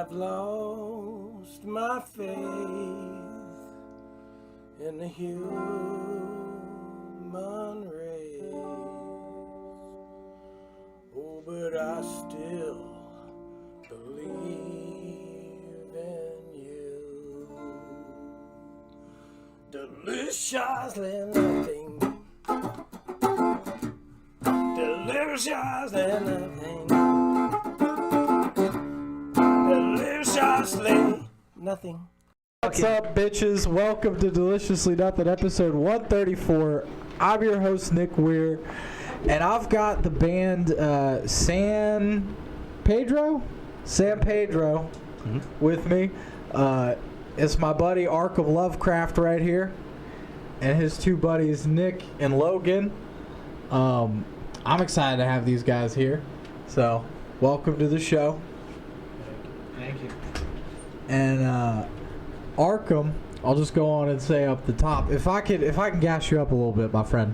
I've lost my faith in the human race. Oh, but I still believe in you. Deliciously nothing. Deliciously nothing. Deliciously nothing. What's up, bitches? Welcome to Deliciously Nothing, episode 134. I'm your host, Nick Weir, and I've got the band San Pedro with me. It's my buddy Ark of Lovecraft right here, and his two buddies Nick and Logan. I'm excited to have these guys here, so welcome to the show. Thank you. And Arkham, I'll just go on and say up the top, if I can gas you up a little bit, my friend.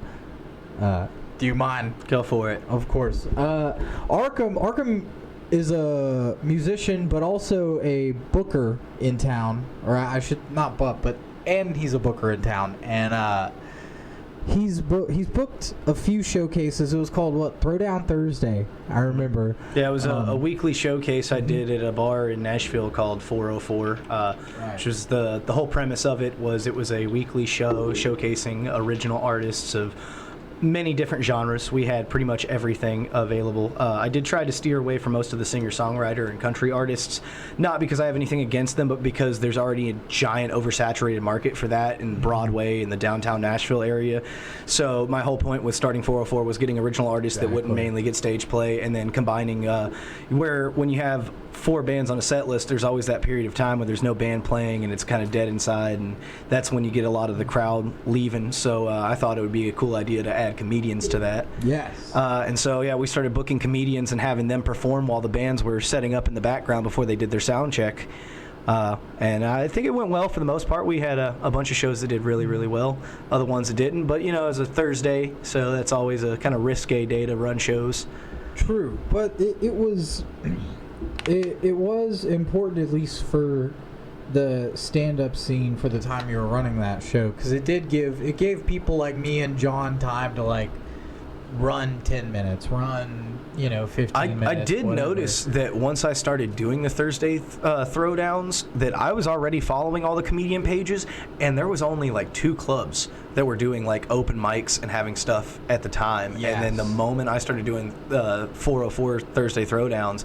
Do you mind? Go for it. Of course. Arkham is a musician, but also a booker in town, or I should not but and he's a booker in town, and he's booked a few showcases. It was called what? Throwdown Thursday, I remember. Yeah, it was a weekly showcase I did at a bar in Nashville called 404, which was the whole premise of it was a weekly show showcasing original artists of many different genres. We had pretty much everything available. I did try to steer away from most of the singer-songwriter and country artists, not because I have anything against them, but because there's already a giant oversaturated market for that in Broadway in the downtown Nashville area. So my whole point with starting 404 was getting original artists that wouldn't mainly get stage play, and then combining where when you have 4 bands on a set list, there's always that period of time where there's no band playing and it's kind of dead inside, and that's when you get a lot of the crowd leaving. So I thought it would be a cool idea to add comedians to that. Yes. And so, yeah, we started booking comedians and having them perform while the bands were setting up in the background before they did their sound check. And I think it went well for the most part. We had a bunch of shows that did really, really well, other ones that didn't. But, you know, it was a Thursday, so that's always a kind of risque day to run shows. True, but it was important, at least for the stand-up scene, for the time you were running that show, because it gave people like me and John time to like run 10 minutes, run 15 minutes. I did notice that once I started doing the Thursday throwdowns, that I was already following all the comedian pages, and there was only like 2 clubs that were doing like open mics and having stuff at the time. Yes. And then the moment I started doing 404 Thursday throwdowns,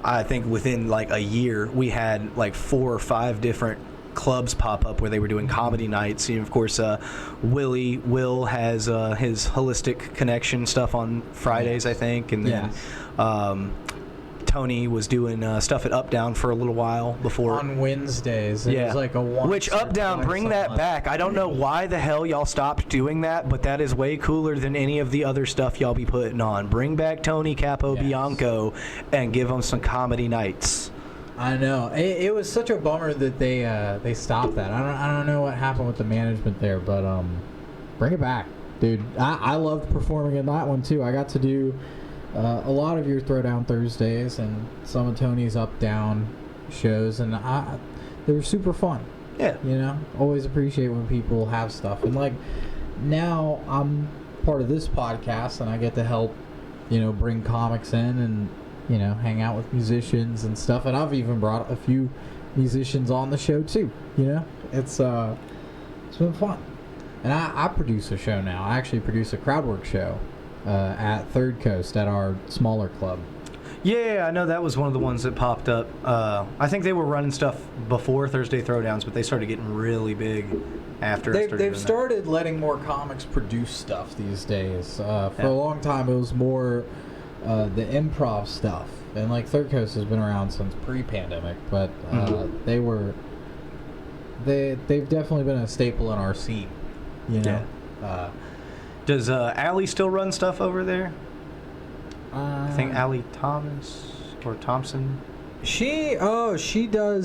I think within like a year we had like 4 or 5 different clubs pop up where they were doing comedy nights. Of course, Will has his Holistic Connection stuff on Fridays, I think, and then Tony was doing stuff at Up Down for a little while before. On Wednesdays. It was like a once. Which Up Down, bring that back. I don't know why the hell y'all stopped doing that, but that is way cooler than any of the other stuff y'all be putting on. Bring back Tony Capobianco and give them some comedy nights. I know. It was such a bummer that they stopped that. I don't know what happened with the management there, but bring it back, dude. I loved performing in that one too. I got to do a lot of your Throwdown Thursdays and some of Tony's Up Down shows, and they were super fun. Yeah. Always appreciate when people have stuff. And like now I'm part of this podcast and I get to help, bring comics in and hang out with musicians and stuff. And I've even brought a few musicians on the show too. It's been fun. And I produce a show now. I actually produce a crowdwork show at Third Coast at our smaller club. Yeah, I know that was one of the ones that popped up. I think they were running stuff before Thursday Throwdowns, but they started getting really big after. They've started letting more comics produce stuff these days. For a long time, it was more the improv stuff, and like Third Coast has been around since pre-pandemic, but they've definitely been a staple in our scene. Yeah. Does Allie still run stuff over there? I think Allie Thomas or Thompson. She does. She did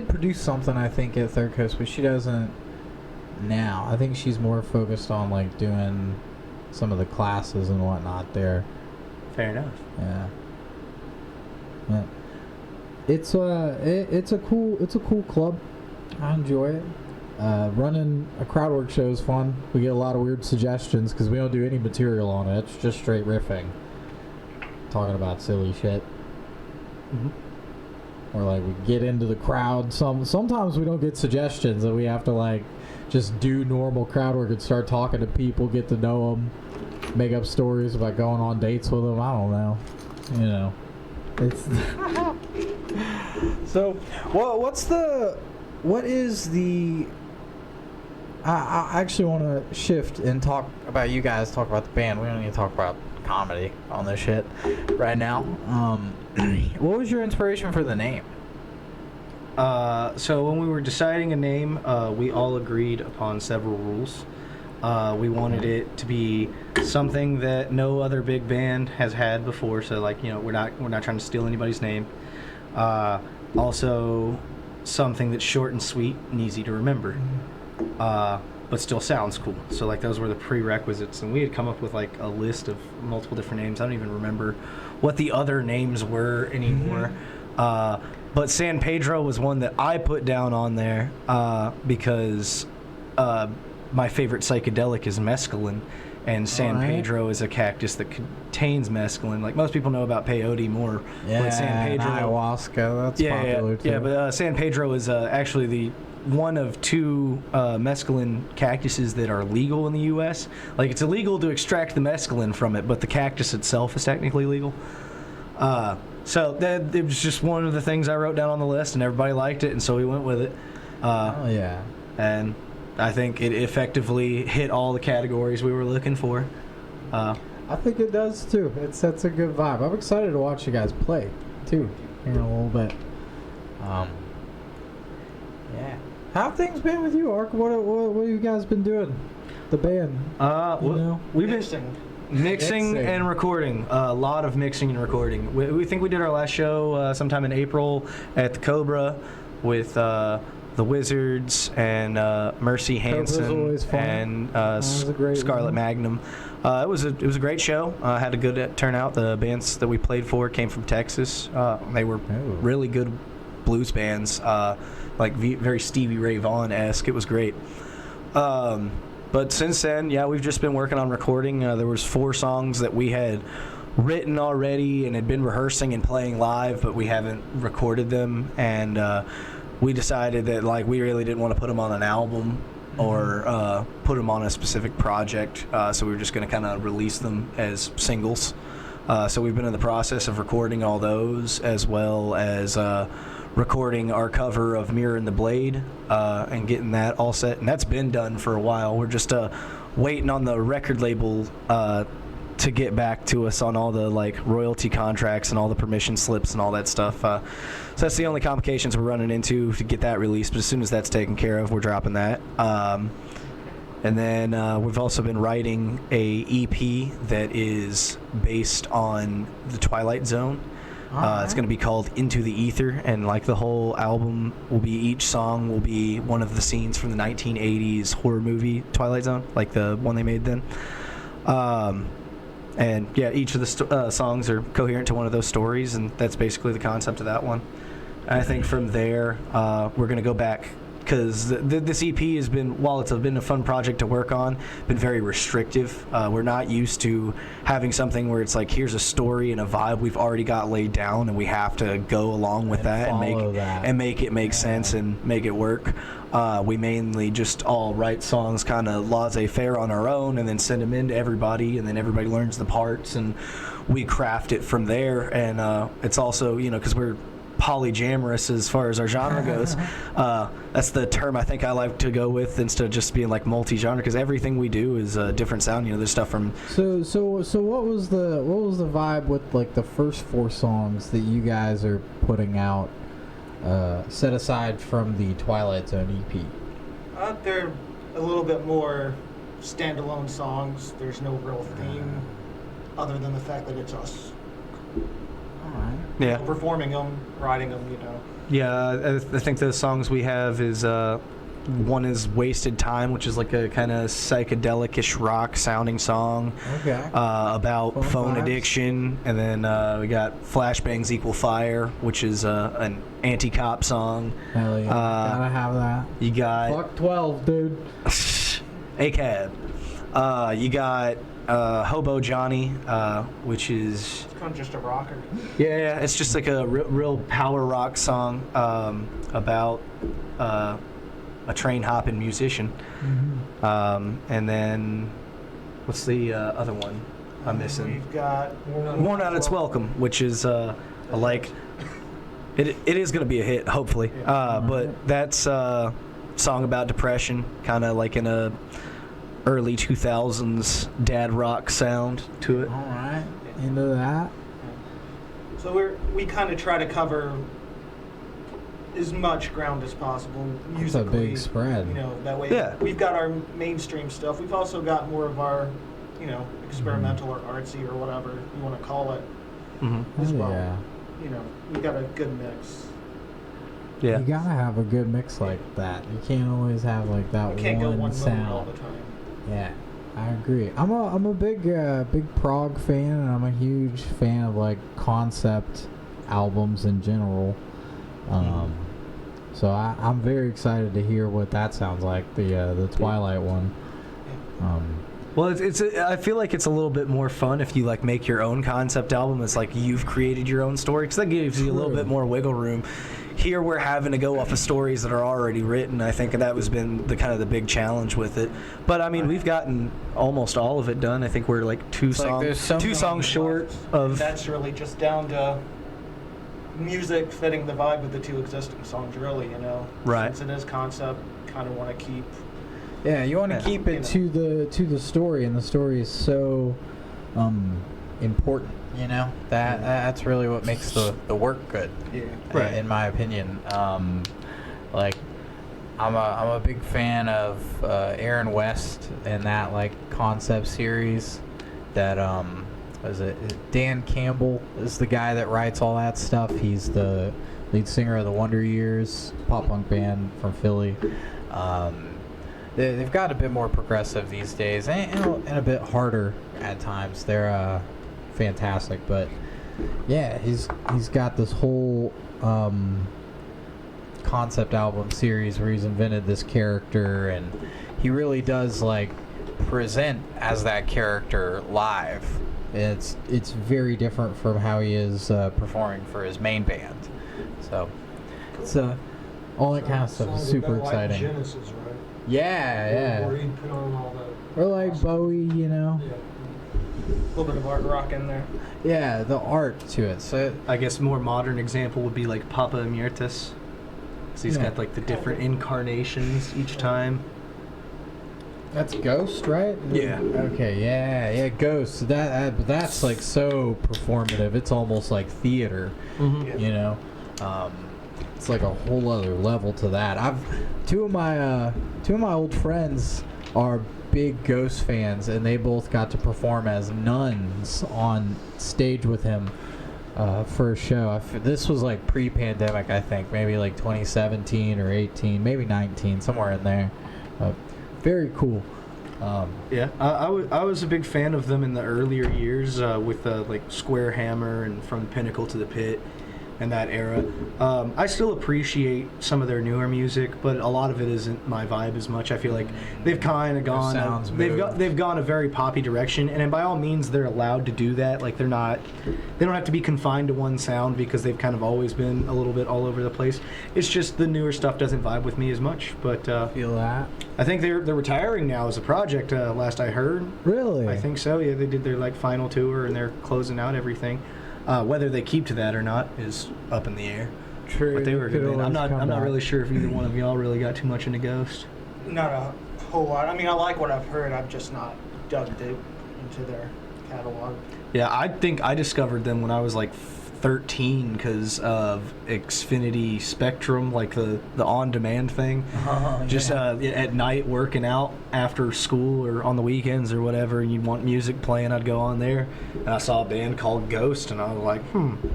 produce something, I think, at Third Coast, but she doesn't now. I think she's more focused on like doing some of the classes and whatnot there. Fair enough. Yeah. it's a cool club. I enjoy it. Running a crowd work show is fun. We get a lot of weird suggestions because we don't do any material on it. It's just straight riffing, talking about silly shit. Or like we get into the crowd. Sometimes we don't get suggestions and we have to like just do normal crowd work and start talking to people, get to know them, make up stories about going on dates with them. I don't know. You know, it's so. Well, what is the? I actually want to shift and talk about you guys. Talk about the band. We don't need to talk about comedy on this shit right now. What was your inspiration for the name? So when we were deciding a name, we all agreed upon several rules. We wanted it to be something that no other big band has had before. So like, you know, we're not trying to steal anybody's name. Also, something that's short and sweet and easy to remember, but still sounds cool. So like those were the prerequisites, and we had come up with like a list of multiple different names. I don't even remember what the other names were anymore. But San Pedro was one that I put down on there because my favorite psychedelic is mescaline, and San Pedro is a cactus that contains mescaline. Like most people know about peyote more, Yeah, but San Pedro, and ayahuasca. That's popular too. yeah. But San Pedro is actually the one of two mescaline cactuses that are legal in the U.S. Like it's illegal to extract the mescaline from it, but the cactus itself is technically legal. So that it was just one of the things I wrote down on the list, and everybody liked it, and so we went with it. Oh yeah. And I think it effectively hit all the categories we were looking for. I think it does too. It sets a good vibe. I'm excited to watch you guys play too in a little bit. Yeah. How have things been with you, Ark? What have you guys been doing? The band. We've been mixing and recording. A lot of mixing and recording. We think we did our last show sometime in April at the Cobra with the Wizards and Mercy Hansen and Scarlet Magnum. It was a great show. Had a good turnout. The bands that we played for came from Texas. They were really good blues bands, like very Stevie Ray Vaughan-esque. It was great. But since then, yeah, we've just been working on recording. There was 4 songs that we had written already and had been rehearsing and playing live, but we haven't recorded them. And we decided that like we really didn't want to put them on an album or put them on a specific project. So we were just going to kind of release them as singles. So we've been in the process of recording all those, as well as recording our cover of Mirror and the Blade and getting that all set. And that's been done for a while. We're just waiting on the record label to get back to us on all the like royalty contracts and all the permission slips and all that stuff. So that's the only complications we're running into to get that released. But as soon as that's taken care of, we're dropping that. And then we've also been writing a EP that is based on the Twilight Zone. It's going to be called Into the Ether, and like the whole album will be, each song will be one of the scenes from the 1980s horror movie Twilight Zone, like the one they made then. And yeah, each of the songs are coherent to one of those stories, and that's basically the concept of that one. And I think from there, we're going to go back, because this EP has been, while it's been a fun project to work on, been very restrictive. We're not used to having something where it's like, here's a story and a vibe we've already got laid down, and we have to go along with that and make it make sense and make it work. We mainly just all write songs kind of laissez-faire on our own, and then send them in to everybody, and then everybody learns the parts, and we craft it from there. And it's also, you know, because we're polyamorous as far as our genre goes. That's the term I think I like to go with, instead of just being like multi-genre, because everything we do is a different sound. You know, there's stuff from. So what was the vibe with like the first 4 songs that you guys are putting out, set aside from the Twilight Zone EP? They're a little bit more standalone songs. There's no real theme other than the fact that it's us. Yeah. Performing them, writing them, you know. Yeah, I think the songs we have is One is Wasted Time, which is like a kind of psychedelic-ish rock sounding song Okay. about Fun phone vibes. addiction. And then we got Flashbangs Equal Fire, which is an anti-cop song. Hell yeah. Gotta have that. You got Fuck 12, dude. ACAB. You got Hobo Johnny, which is... It's kind of just a rocker. Yeah, it's just like a real power rock song about a train hopping musician. And then, what's the other one I'm missing? We've got Worn Out Its Welcome, which is like it is going to be a hit, hopefully. But that's a song about depression, kind of like in a early 2000s dad rock sound to it. All right. Into that. So we kind of try to cover as much ground as possible It's a musically. big spread. You know, that way Yeah. we've got our mainstream stuff. We've also got more of our, experimental or artsy or whatever you want to call it as Hell well. yeah. You know, we've got a good mix. Yeah. You gotta have a good mix like that. You can't always have like that We can't go one one mode all sound. the time. Yeah, I agree. I'm a big prog fan, and I'm a huge fan of like concept albums in general. So I'm very excited to hear what that sounds like. The Twilight one. Well, I feel like it's a little bit more fun if you like make your own concept album. It's like you've created your own story, because that gives you a little True. bit more wiggle room. Here we're having to go off of stories that are already written. I think that was been the kind of the big challenge with it. But I mean, we've gotten almost all of it done. I think we're like two there's so many songs short of. That's really just down to music fitting the vibe of the two existing songs, really, Right. Since it is concept, kind of want to keep... Yeah, you want to Yeah. keep it to the story, and the story is so important. That's really what makes the work good. Yeah. Right. In my opinion. Like, I'm a big fan of Aaron West and that like concept series. That was it Dan Campbell is the guy that writes all that stuff. He's the lead singer of the Wonder Years, pop punk band from Philly. They've got a bit more progressive these days, and a bit harder at times. They're fantastic, but yeah, he's got this whole concept album series where he's invented this character, and he really does like present as that character live. It's very different from how he is performing for his main band. So it's all that kind of stuff is super exciting. Genesis, right? Yeah, Where yeah. he'd put on all that. Or like Bowie, A little bit of art rock in there. Yeah, the art to it. So I guess more modern example would be like Papa Emeritus. So he's Yeah. got like the different incarnations each time. that's Ghost, right? Yeah. Okay, yeah, Ghost. That's like so performative. It's almost like theater. Mm-hmm. You know, it's like a whole other level to that. Two of my old friends are big Ghost fans, and they both got to perform as nuns on stage with him for a show. This was like pre-pandemic, I think, maybe like 2017 or 18, maybe 19, somewhere in there. Very cool. Yeah, I was a big fan of them in the earlier years with like Square Hammer and From the Pinnacle to the Pit and that era. I still appreciate some of their newer music, but a lot of it isn't my vibe as much. I feel like they've kind of gone they've gone a very poppy direction, and by all means they're allowed to do that. Like they don't have to be confined to one sound, because they've kind of always been a little bit all over the place. It's just the newer stuff doesn't vibe with me as much. But Feel that? I think they're retiring now as a project. Last I heard. Really? I think so. Yeah, they did their like final tour, and they're closing out everything. Whether they keep to that or not is up in the air. True. But they were a good Could band. I'm always not come back. really sure if either one of y'all really got too much into Ghost. Not a whole lot. I mean, I like what I've heard. I've just not dug deep into their catalog. Yeah, I think I discovered them when I was like 13 because of Xfinity Spectrum, like the on-demand thing. Just at night working out after school or on the weekends or whatever, and you'd want music playing, I'd go on there, and I saw a band called Ghost, and I was like,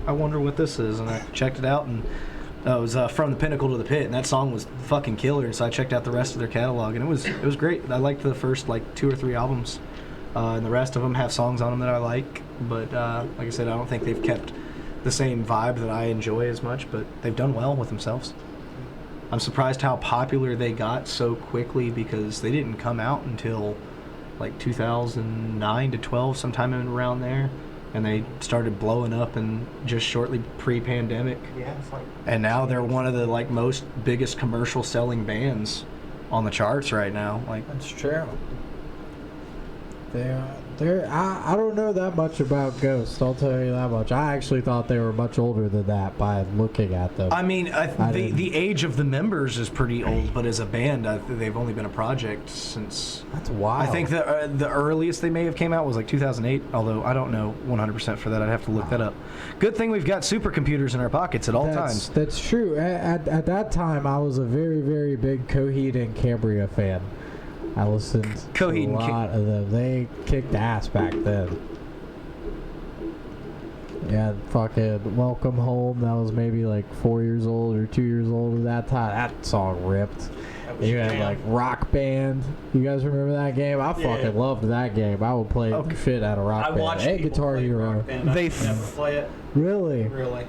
I wonder what this is, and I checked it out, and It was From the Pinnacle to the Pit, and that song was fucking killer. And so I checked out the rest of their catalog, and it was great. I liked the first like 2 or 3 albums, and the rest of them have songs on them that I like. But like I said, I don't think they've kept the same vibe that I enjoy as much. But they've done well with themselves. I'm surprised how popular they got so quickly because they didn't come out until like 2009 to 12, sometime around there. And they started blowing up and just shortly pre-pandemic. Yeah, it's like. And now they're one of the like most biggest commercial selling bands on the charts right now. Like That's true. I don't know that much about Ghost. I'll tell you that much. I actually thought they were much older than that by looking at them. I mean, the age of the members is pretty old, but as a band, they've only been a project since. That's wild. I think the earliest they may have came out was like 2008. Although I don't know 100% for that. I'd have to look that up. Good thing we've got supercomputers in our pockets at all times. That's true. At that time, I was a very, very big Coheed and Cambria fan. I listened to a lot of them. They kicked ass back then. Yeah, fucking Welcome Home. That was maybe like 4 years old or 2 years old at that time. That song ripped. You had like Rock Band. You guys remember that game? I fucking loved that game. I would play the shit out of Rock Band. watched Hey, people Guitar play Hero. Rock Band. They I never play it. Really? Really.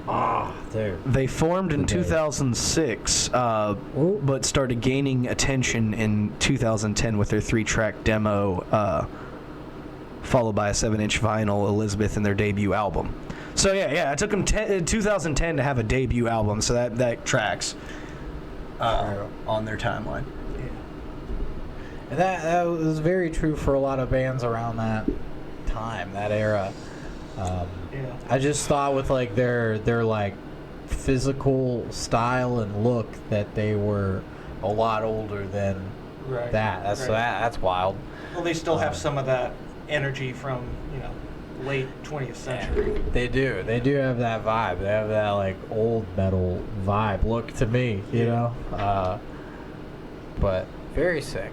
Dude. They formed in 2006, but started gaining attention in 2010 with their 3-track demo, followed by a 7-inch vinyl, Elizabeth, and their debut album. So yeah, it took them 2010 to have a debut album, so that tracks on their timeline. And that was very true for a lot of bands around that time, that era. I just thought with like their like physical style and look that they were a lot older than that. That's wild. Well, they still have some of that energy from late 20th century. They do. They do have that vibe. They have that like old metal vibe look to me, you know. But very sick.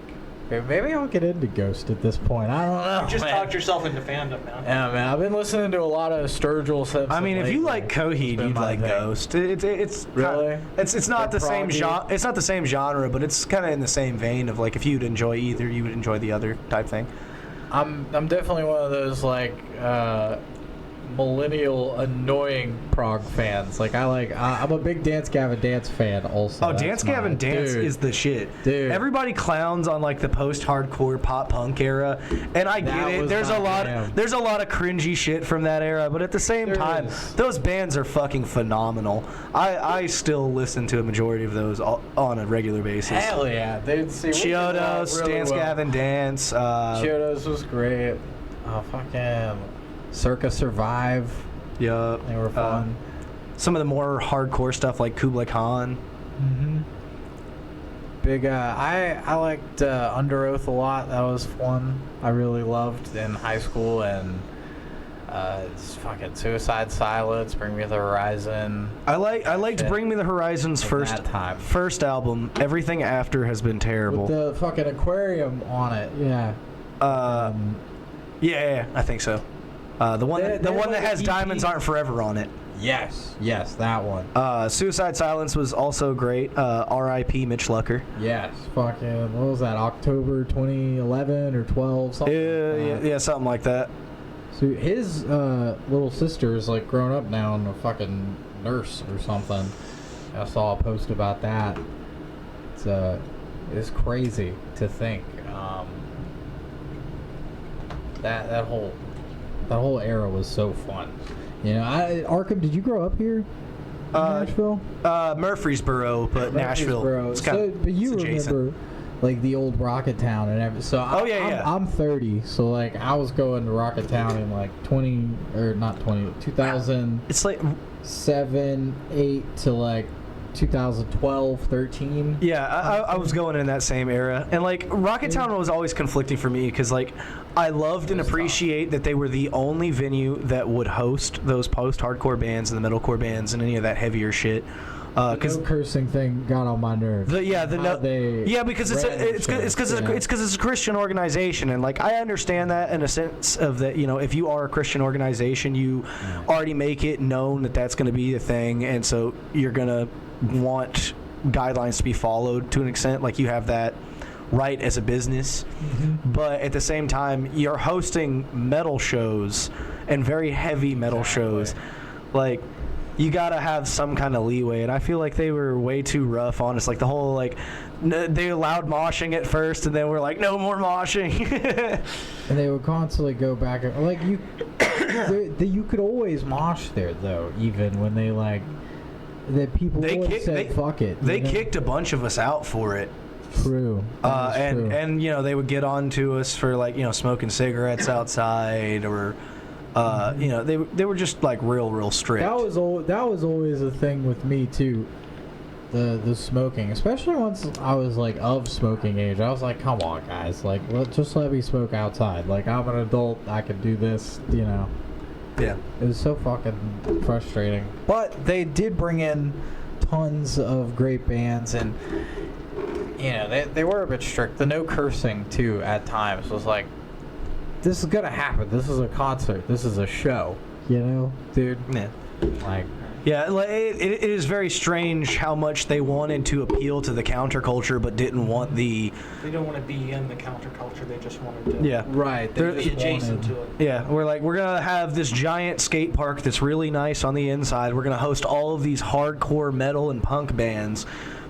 Maybe I'll get into Ghost at this point. I don't know. You just talked yourself into fandom, man. Yeah, man. I've been listening to a lot of Sturgill since. I mean, if you like Coheed, you'd like Ghost. It's really. It's not the same genre. It's not the same genre, but it's kind of in the same vein of like if you'd enjoy either, you would enjoy the other type thing. I'm definitely one of those like millennial annoying prog fans. Like I'm a big Dance Gavin Dance fan also. Oh, Dance Gavin Dance is the shit. Dude. Everybody clowns on like the post-hardcore pop punk era, and I get it. There's a lot of cringy shit from that era, but at the same time, those bands are fucking phenomenal. I still listen to a majority of those on a regular basis. Hell yeah. Chiodos, really Dance Gavin Dance. Chiodos was great. Oh, fucking Circa Survive. Yeah, they were fun. Some of the more hardcore stuff like Kublai Khan. Mm-hmm. Big. I liked Under Oath a lot. That was fun. I really loved in high school, and it's fucking Suicide Silence, Bring Me the Horizon. I liked Bring Me the Horizon's first album. Everything after has been terrible. With the fucking aquarium on it. Yeah. Yeah, I think so. The one that has Diamonds Aren't Forever on it. Yes, that one. Suicide Silence was also great. R.I.P. Mitch Lucker. Yes, fucking, what was that, October 2011 or 12, something like that. Yeah, something like that. So his little sister is like grown up now and a fucking nurse or something. I saw a post about that. It's crazy to think. That whole era was so fun. You know, Arkham, did you grow up here? Nashville? Murfreesboro, but Nashville. It's kind of, but you adjacent. remember like the old Rocket Town and everything. So I'm 30, so like I was going to Rocket Town in like 2000. It's like 7, 8 to like 2012, 13. Yeah, I was going in that same era. And like Rocket Town was always conflicting for me because like I loved and appreciate that they were the only venue that would host those post-hardcore bands and the metalcore bands and any of that heavier shit. The no cursing thing got on my nerves. Because it's a Christian organization, and like I understand that in a sense of that, if you are a Christian organization, you already make it known that that's going to be a thing, and so you're going to want guidelines to be followed to an extent. Like you have that right as a business, but at the same time, you're hosting metal shows and very heavy metal shows, like. You gotta have some kind of leeway, and I feel like they were way too rough on us. Like the whole they allowed moshing at first, and then we're like, no more moshing. And they would constantly go back and like you could always mosh there though, even when people said fuck it. They kicked a bunch of us out for it. True. True. And they would get on to us for smoking cigarettes outside or. They were just like real strict. That was always a thing with me too. The smoking, especially once I was like of smoking age. I was like, come on, guys, like just let me smoke outside. Like I'm an adult, I can do this. Yeah. It was so fucking frustrating. But they did bring in tons of great bands, and they were a bit strict. The no cursing too at times was like. This is gonna happen. This is a concert. This is a show. Dude. Yeah. It is very strange how much they wanted to appeal to the counterculture, but didn't want the. They don't want to be in the counterculture. They just wanted to. Yeah. Right. They're adjacent to it. Yeah. We're gonna have this giant skate park that's really nice on the inside. We're gonna host all of these hardcore metal and punk bands.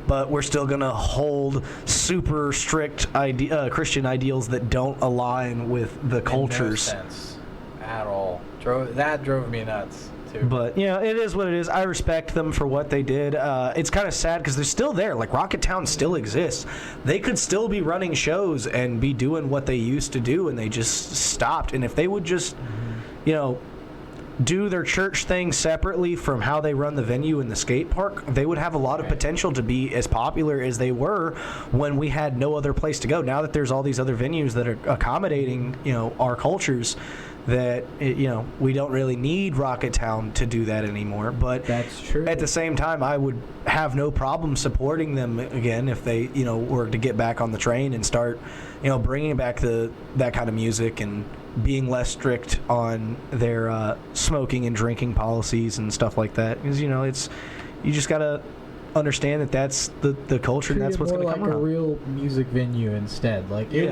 But we're still going to hold super strict Christian ideals that don't align with the cultures. No sense at all. That drove me nuts, too. But, it is what it is. I respect them for what they did. It's kind of sad because they're still there. Like, Rocket Town still exists. They could still be running shows and be doing what they used to do, and they just stopped. And if they would just, do their church thing separately from how they run the venue in the skate park, they would have a lot of potential to be as popular as they were when we had no other place to go. Now that there's all these other venues that are accommodating, our cultures, that we don't really need Rocket Town to do that anymore. But that's true. At the same time, I would have no problem supporting them again if they were to get back on the train and start bringing back that kind of music and being less strict on their smoking and drinking policies and stuff like that. Because you just gotta understand that that's the culture, and that's what's going to come around. Like a real music venue instead. Like it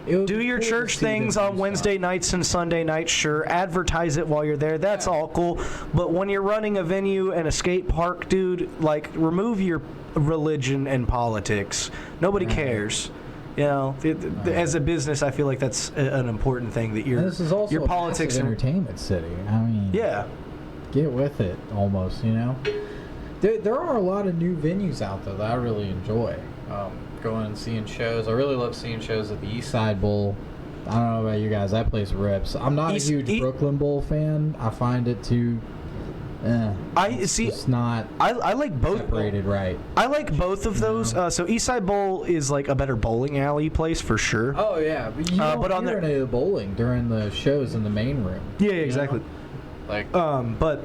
would do your church things on Wednesday nights and Sunday nights, sure. Advertise it while you're there. That's all cool. But when you're running a venue and a skate park, dude, like remove your religion and politics. Nobody cares. As a business, I feel like that's an important thing that this is also your politics a entertainment city. I mean, get with it almost. There are a lot of new venues out there that I really enjoy. Going and seeing shows. I really love seeing shows at the East Side Bowl. I don't know about you guys. That place rips. I'm not a huge Brooklyn Bowl fan. I find it too. It's not. I like both. Separated right. I like both of those. So Eastside Bowl is like a better bowling alley place for sure. Oh yeah, but you don't hear any of the bowling during the shows in the main room. Yeah, exactly. Like, but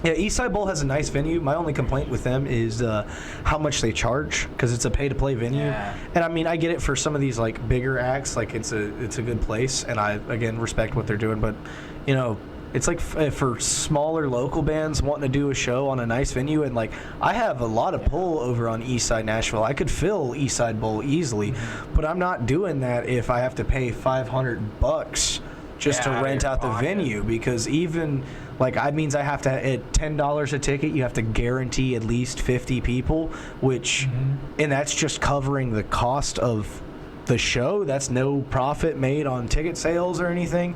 yeah, Eastside Bowl has a nice venue. My only complaint with them is how much they charge, because it's a pay-to-play venue. Yeah. And I mean, I get it for some of these like bigger acts. Like it's a good place, and I again respect what they're doing. But it's like for smaller local bands wanting to do a show on a nice venue, and like I have a lot of pull over on Eastside Nashville. I could fill Eastside Bowl easily, but I'm not doing that if I have to pay $500 just to rent out the venue, because even like that means I have to at $10 a ticket, you have to guarantee at least 50 people, which and that's just covering the cost of the show. That's no profit made on ticket sales or anything.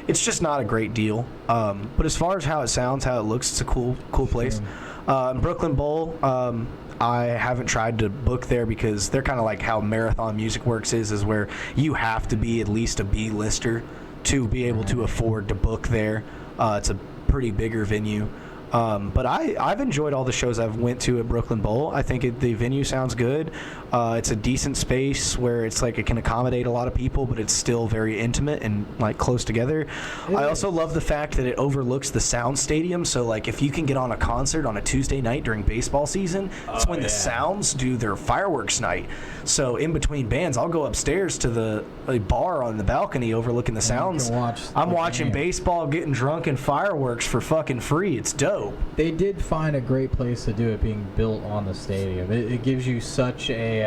It's just not a great deal. But as far as how it sounds, how it looks, it's a cool place. Brooklyn Bowl, I haven't tried to book there because they're kind of like how Marathon Music Works is where you have to be at least a B-lister to be able to afford to book there. It's a pretty bigger venue. But I've enjoyed all the shows I've went to at Brooklyn Bowl. I think the venue sounds good. It's a decent space where it's like it can accommodate a lot of people, but it's still very intimate and like close together. I also love the fact that it overlooks the sound stadium. So like if you can get on a concert on a Tuesday night during baseball season, it's when the Sounds do their fireworks night. So in between bands, I'll go upstairs to the bar on the balcony overlooking the Sounds. I'm watching baseball, getting drunk, and fireworks for fucking free. It's dope. They did find a great place to do it, being built on the stadium. It gives you such a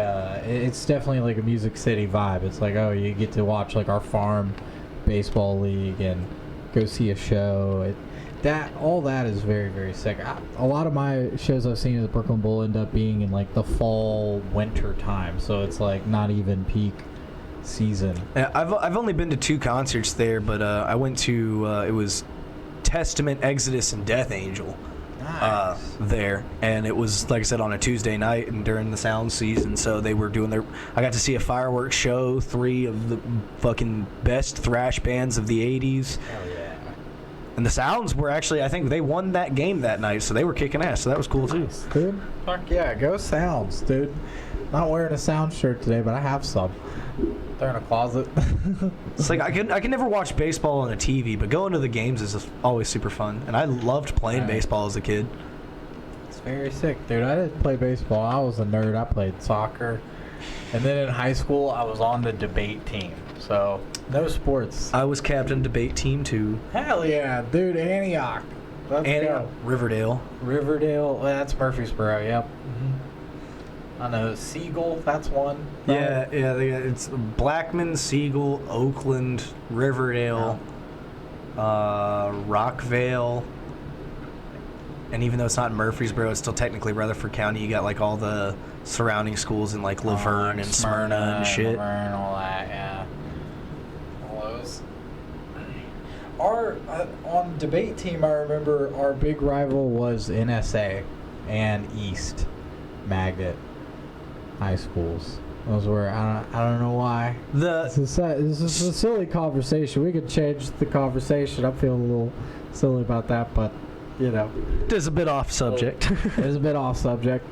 it's definitely like a Music City vibe. It's like, oh, you get to watch like our farm baseball league and go see a show. All that is very, very sick. A lot of my shows I've seen at the Brooklyn Bowl end up being in like the fall, winter time, so it's like not even peak season. I've only been to 2 concerts there, but I went to it was Testament, Exodus, and Death Angel. Nice. There, and it was, like I said, on a Tuesday night and during the sound season, so they were doing I got to see a fireworks show, 3 of the fucking best thrash bands of the 80s. Hell yeah. And the Sounds were actually, I think they won that game that night, so they were kicking ass, so that was cool too. Dude, fuck yeah, go Sounds, dude. Not wearing a Sound shirt today, but I have some. They're in a closet. It's like I can never watch baseball on a TV, but going to the games is always super fun. And I loved playing baseball as a kid. It's very sick, dude. I didn't play baseball. I was a nerd. I played soccer. And then in high school, I was on the debate team. So, no sports. I was captain debate team too. Hell yeah, dude. Antioch. Let's go. Riverdale. Well, that's Murfreesboro, yep. Mm-hmm. I know, Siegel, that's one. Yeah, it's Blackman, Siegel, Oakland, Riverdale, Rockvale, and even though it's not in Murfreesboro, it's still technically Rutherford County. You got like all the surrounding schools in like Laverne and Smyrna and shit. Laverne, all that, yeah. All those. On debate team, I remember our big rival was NSA and East Magnet high schools. Those were I don't know why. This is a silly conversation. We could change the conversation. I'm feeling a little silly about that, but you know, it's a bit off subject. It's a bit off subject.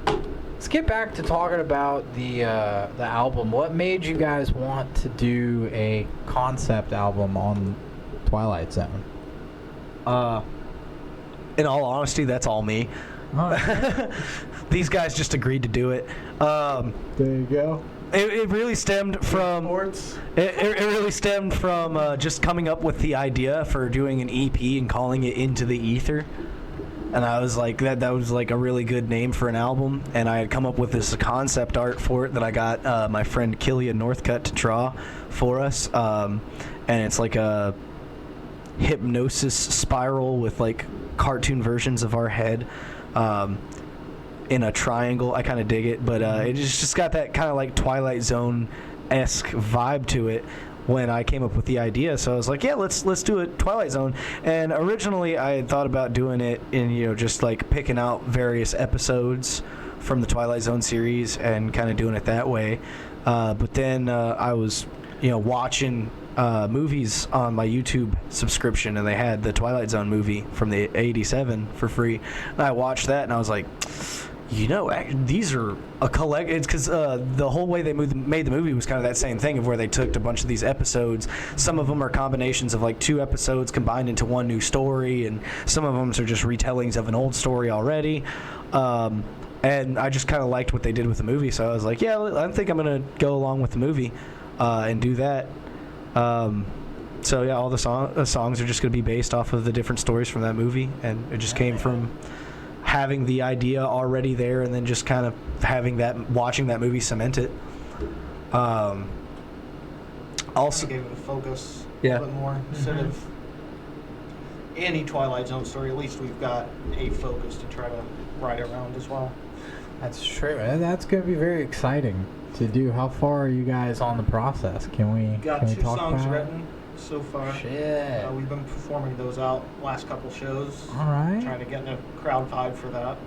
Let's get back to talking about the album. What made you guys want to do a concept album on Twilight Zone? In all honesty, that's all me. These guys just agreed to do it. There you go. It really stemmed from it really stemmed from just coming up with the idea for doing an EP and calling it Into the Ether. And I was like, that was like a really good name for an album. And I had come up with this concept art for it that I got my friend Killian Northcutt to draw for us. And it's like a hypnosis spiral with like cartoon versions of our head in a triangle. I kind of dig it, but it just got that kind of like Twilight Zone-esque vibe to it when I came up with the idea. So I was like, yeah, let's do a Twilight Zone. And originally I had thought about doing it in, just like picking out various episodes from the Twilight Zone series and kind of doing it that way. But then I was, watching movies on my YouTube subscription, and they had the Twilight Zone movie from the 87 for free. And I watched that and I was like, these are a collect. It's because the whole way they made the movie was kind of that same thing of where they took a bunch of these episodes. Some of them are combinations of like 2 episodes combined into one new story, and some of them are just retellings of an old story already. And I just kind of liked what they did with the movie, so I was like, yeah, I think I'm gonna go along with the movie and do that. So yeah, all the songs are just gonna be based off of the different stories from that movie, and it just came from having the idea already there, and then just kind of watching that movie cement it. Also gave it a focus a little bit more instead of any Twilight Zone story. At least we've got a focus to try to ride around as well. That's true. That's going to be very exciting to do. How far are you guys on the process? Can we got can we 2 talk songs about written so far. Shit. We've been performing those out last couple shows. All right. Trying to get in a crowd vibe for that.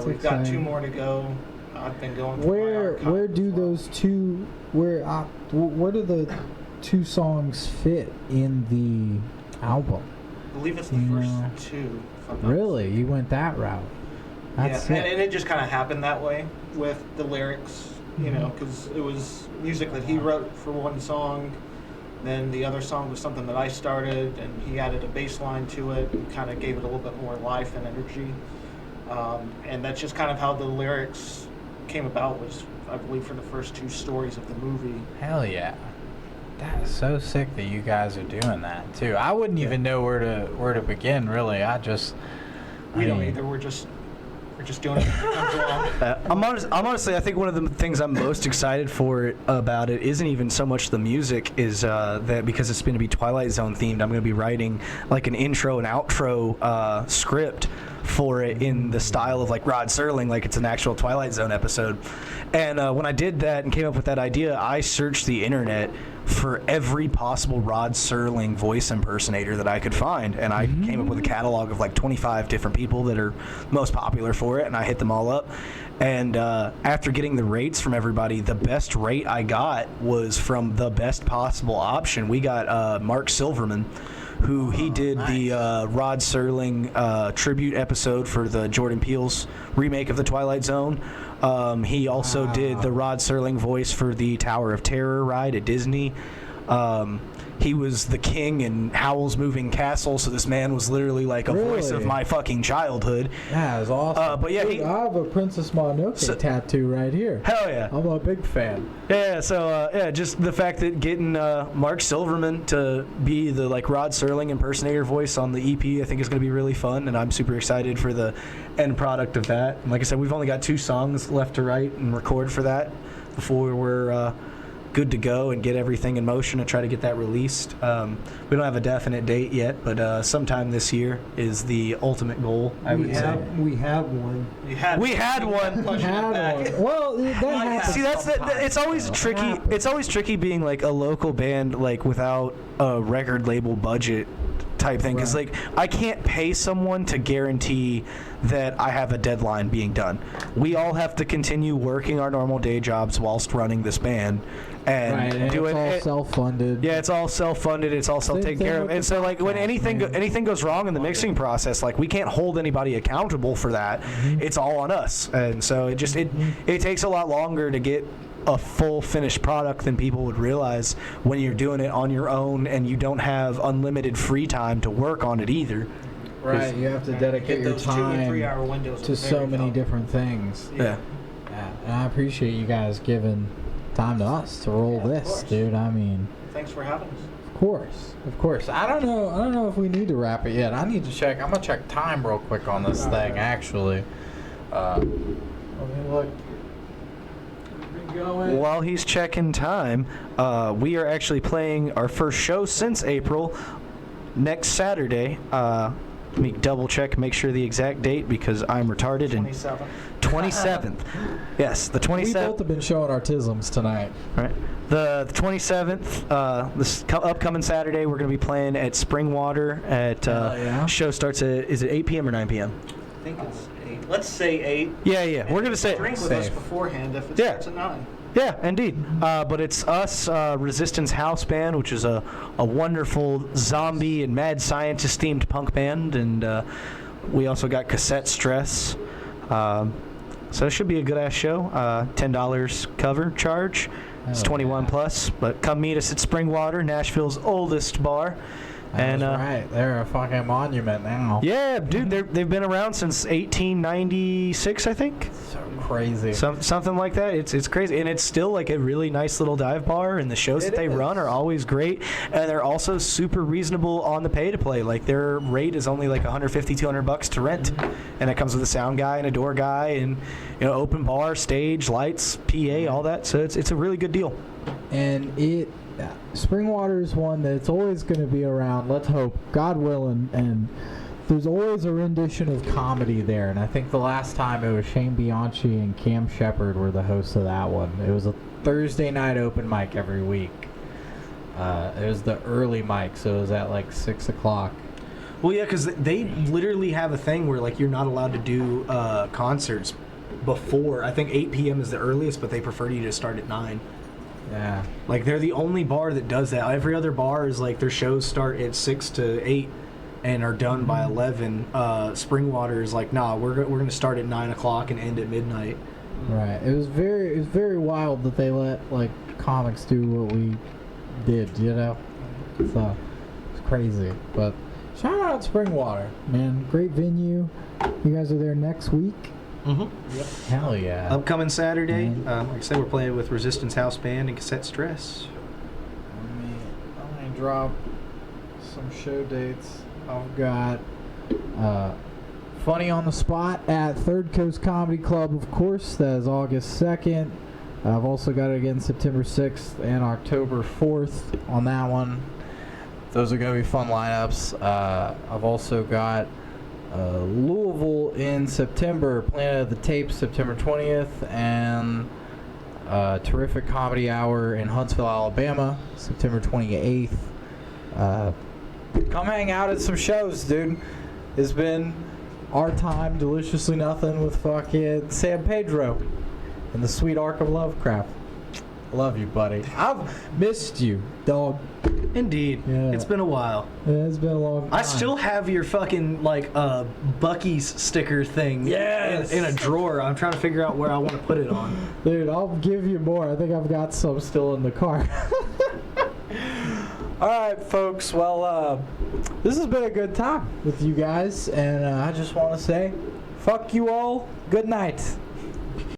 We've exciting. got 2 more to go. I've been going. Where do those 2? Where do the 2 songs fit in the album? I believe it's the You first know. two. if I'm not Really? You went that route? That's yeah, sick. and it just kind of happened that way with the lyrics, you know, because it was music that he wrote for one song. Then the other song was something that I started, and he added a bass line to it and kind of gave it a little bit more life and energy. And that's just kind of how the lyrics came about, was, I believe, for the first two stories of the movie. Hell yeah. That is so sick that you guys are doing that too. I wouldn't even know where to begin, really. We don't either. We're just doing it as it comes along. I'm honestly, I think one of the things I'm most excited for about it isn't even so much the music, is that because it's going to be Twilight Zone themed, I'm going to be writing like an intro and outro script for it in the style of like Rod Serling, like it's an actual Twilight Zone episode. And when I did that and came up with that idea, I searched the internet for every possible Rod Serling voice impersonator that I could find, and I came up with a catalog of like 25 different people that are most popular for it, and I hit them all up. And after getting the rates from everybody, the best rate I got was from the best possible option. We got Mark Silverman, who he did the Rod Serling tribute episode for the Jordan Peele's remake of The Twilight Zone. He also did the Rod Serling voice for the Tower of Terror ride at Disney. He was the king in Howl's Moving Castle, so this man was literally like a voice of my fucking childhood. Yeah, it was awesome. But yeah, Dude, I have a Princess Mononoke tattoo right here. Hell yeah. I'm a big fan. Yeah, so yeah, just the fact that getting Mark Silverman to be the like Rod Serling impersonator voice on the EP, I think is going to be really fun, and I'm super excited for the end product of that. And like I said, we've only got 2 songs left to write and record for that before we're good to go and get everything in motion and try to get that released. We don't have a definite date yet, but sometime this year is the ultimate goal, I would say. We have one. We had one. Well, that happens. See, that's sometimes. it's always tricky. It's always tricky being like a local band, like without a record label budget type thing, because like I can't pay someone to guarantee that I have a deadline being done. We all have to continue working our normal day jobs whilst running this band and do it's it. all self-funded. Yeah, it's all self-funded. It's all self-taken care of. And so, like, when anything goes wrong in the mixing process, like, we can't hold anybody accountable for that. It's all on us. And so it takes a lot longer to get a full finished product than people would realize when you're doing it on your own and you don't have unlimited free time to work on it either. Right, you have to dedicate your those 2 and 3 time hour windows to so many different things. Yeah. Yeah, and I appreciate you guys giving time to us to roll this, course. dude. I mean, Thanks for having us. of course. I don't know if we need to wrap it yet. I need to check. I'm gonna check time real quick on this thing, actually. Let me look. Going. While he's checking time, we are actually playing our first show since April next Saturday. Let me double check, make sure the exact date because I'm retarded. 27. 27th. Yes, the 27th. We both have been showing our tisms tonight. Right. The 27th, this upcoming Saturday, we're going to be playing at Springwater at show starts at, is it 8 p.m. or 9 p.m.? I think it's 8. Let's say 8. Yeah. We're going to say Drink with us beforehand if it starts at 9. Yeah, indeed. But it's us, Resistance House Band, which is a wonderful zombie and mad scientist themed punk band, and we also got Cassette Stress. So it should be a good ass show. $10 cover charge. It's 21 plus. But come meet us at Springwater, Nashville's oldest bar. That's right. They're a fucking monument now. Yeah, dude, they've been around since 1896, I think. So crazy. Something like that. It's crazy, and it's still like a really nice little dive bar. And the shows that they run are always great, and they're also super reasonable on the pay to play. Like their rate is only like $150-$200 to rent, and it comes with a sound guy and a door guy, and open bar, stage, lights, PA, all that. So it's a really good deal. And Springwater is one that's always going to be around, let's hope, God willing, and there's always a rendition of comedy there. And I think the last time it was Shane Bianchi and Cam Shepard were the hosts of that one. It was a Thursday night open mic every week. It was the early mic, so it was at like 6 o'clock. Well, yeah, because they literally have a thing where like you're not allowed to do concerts before. I think 8 p.m. is the earliest, but they prefer you to start at 9. Yeah. Like, they're the only bar that does that. Every other bar is like their shows start at 6 to 8, and are done by 11. Springwater is like, nah, we're going to start at 9 o'clock and end at midnight. Right. It was very wild that they let like comics do what we did, you know? So it's crazy. But shout out Springwater, man. Great venue. You guys are there next week? Mm-hmm. Yep. Hell yeah. Upcoming Saturday, like I said, we're playing with Resistance House Band and Cassette Stress. Let me drop some show dates. I've got Funny on the Spot at Third Coast Comedy Club, of course. That is August 2nd. I've also got it again September 6th and October 4th on that one. Those are going to be fun lineups. I've also got Louisville in September, Planet of the Tapes September 20th, and Terrific Comedy Hour in Huntsville, Alabama, September 28th. Come hang out at some shows, dude. It's been our time, Deliciously Nothing, with fucking San Pedro and the sweet arc of Lovecraft. I love you, buddy. I've missed you, dog. Indeed. Yeah. It's been a while. Yeah, it's been a long time. I still have your fucking, like, Bucky's sticker thing in a drawer. I'm trying to figure out where I want to put it on. Dude, I'll give you more. I think I've got some still in the car. All right, folks. Well, this has been a good time with you guys, and I just want to say, fuck you all. Good night.